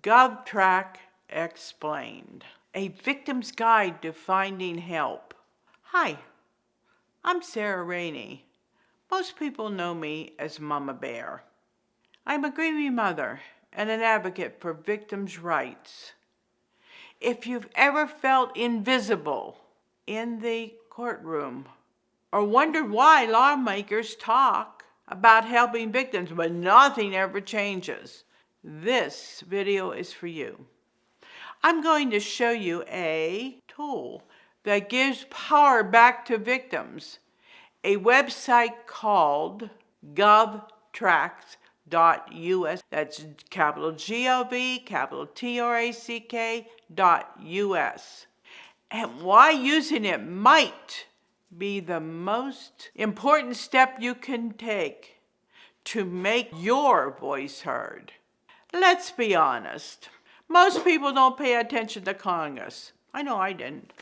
GovTrack Explained, a victim's guide to finding help. Hi, I'm Sara. Most people know me as Momma Bear. I'm a grieving mother and an advocate for victims' rights. If you've ever felt invisible in the courtroom or wondered why lawmakers talk about helping victims but nothing ever changes, this video is for you. I'm going to show you a tool that gives power back to victims, a website called GovTrack.us. That's capital G-O-V, capital T-R-A-C-K.us. And why using it might be the most important step you can take to make your voice heard. Let's be honest. Most people don't pay attention to Congress. I know I didn't.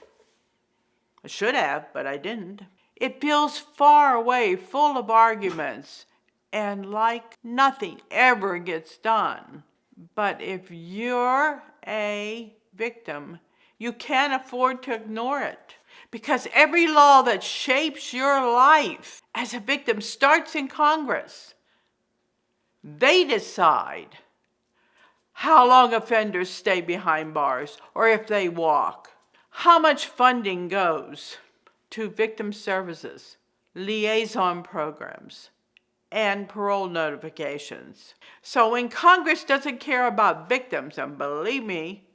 I should have, but I didn't. It feels far away, full of arguments, and like nothing ever gets done. But if you're a victim, you can't afford to ignore it. Because every law that shapes your life as a victim starts in Congress. They decide how long offenders stay behind bars or if they walk, how much funding goes to victim services, liaison programs, and parole notifications. So when Congress doesn't care about victims, and believe me,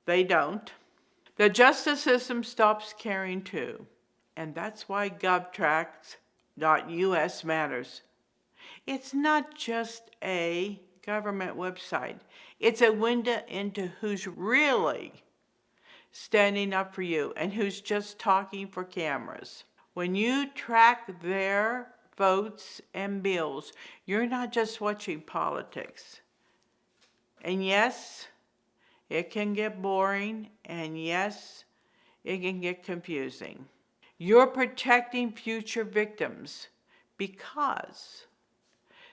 they don't, the justice system stops caring too. And that's why GovTrack.us matters. It's not just a government website. It's a window into who's really standing up for you and who's just talking for cameras. When you track their votes and bills, you're not just watching politics. And yes, it can get boring, and yes, it can get confusing. You're protecting future victims because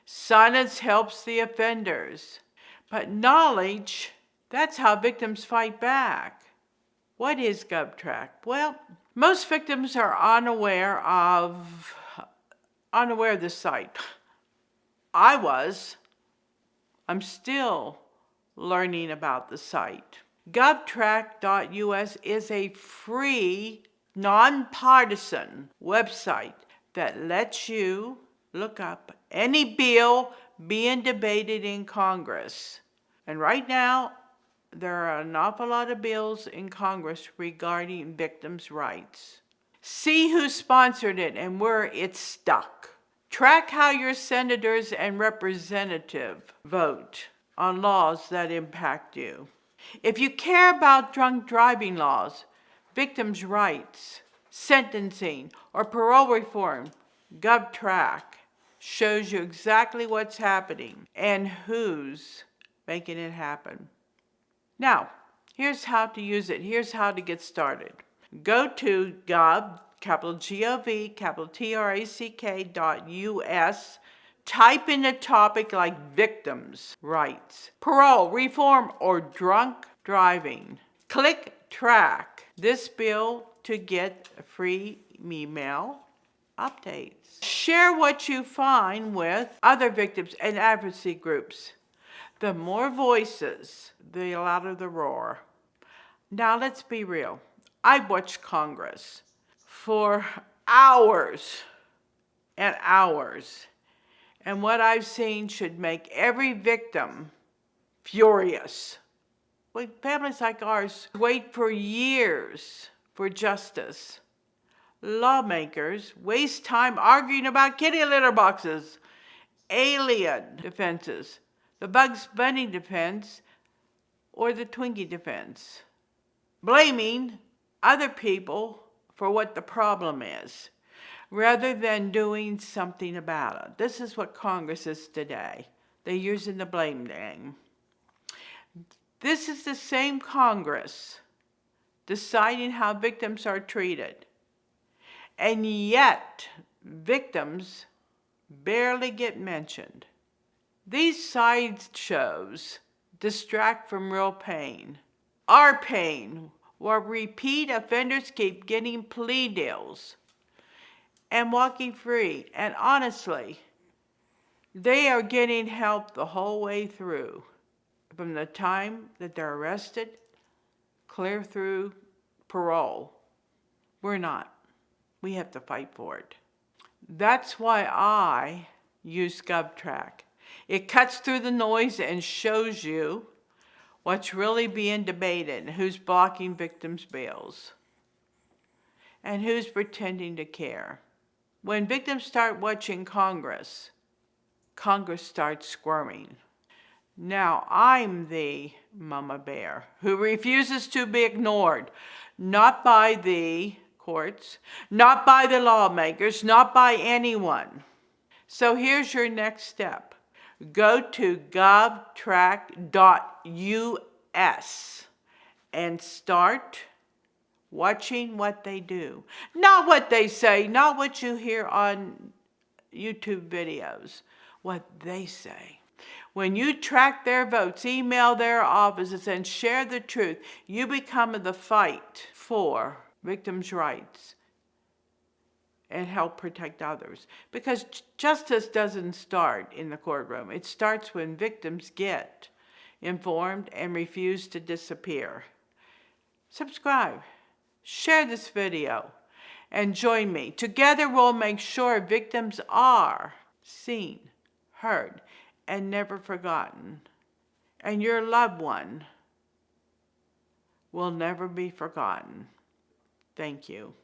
silence helps the offenders, but knowledge, that's how victims fight back. What is GovTrack? Well, most victims are unaware of the site. I was. I'm still learning about the site. GovTrack.us is a free, nonpartisan website that lets you look up any bill being debated in Congress. And right now, there are an awful lot of bills in Congress regarding victims' rights. See who sponsored it and where it's stuck. Track how your senators and representatives vote on laws that impact you. If you care about drunk driving laws, victims' rights, sentencing, or parole reform, GovTrack shows you exactly what's happening and who's making it happen. Now, here's how to use it. Here's how to get started. Go to gov, capital G-O-V, capital T-R-A-C-K.us. Type in a topic like victims' rights, parole, reform, or drunk driving. Click track this bill to get free email updates. Share what you find with other victims and advocacy groups. The more voices, the louder the roar. Now let's be real. I've watched Congress for hours and hours. And what I've seen should make every victim furious. When families like ours wait for years for justice, lawmakers waste time arguing about kitty litter boxes, alien defenses, the Bugs Bunny defense, or the Twinkie defense, blaming other people for what the problem is, rather than doing something about it. This is what Congress is today. They're using the blame game. This is the same Congress deciding how victims are treated. And yet, victims barely get mentioned. These sideshows distract from real pain. Our pain, where repeat offenders keep getting plea deals and walking free. And honestly, they are getting help the whole way through. From the time that they're arrested, clear through parole. We're not. We have to fight for it. That's why I use GovTrack. It cuts through the noise and shows you what's really being debated, who's blocking victims' bails, and who's pretending to care. When victims start watching Congress starts squirming. Now I'm the Momma Bear who refuses to be ignored, not by the courts, not by the lawmakers, not by anyone. So here's your next step. Go to govtrack.us and start watching what they do. Not what they say, not what you hear on YouTube videos, what they say. When you track their votes, email their offices, and share the truth, you become the fight for victims' rights and help protect others. Because justice doesn't start in the courtroom. It starts when victims get informed and refuse to disappear. Subscribe, share this video, and join me. Together we'll make sure victims are seen, heard, and never forgotten. And your loved one will never be forgotten. Thank you.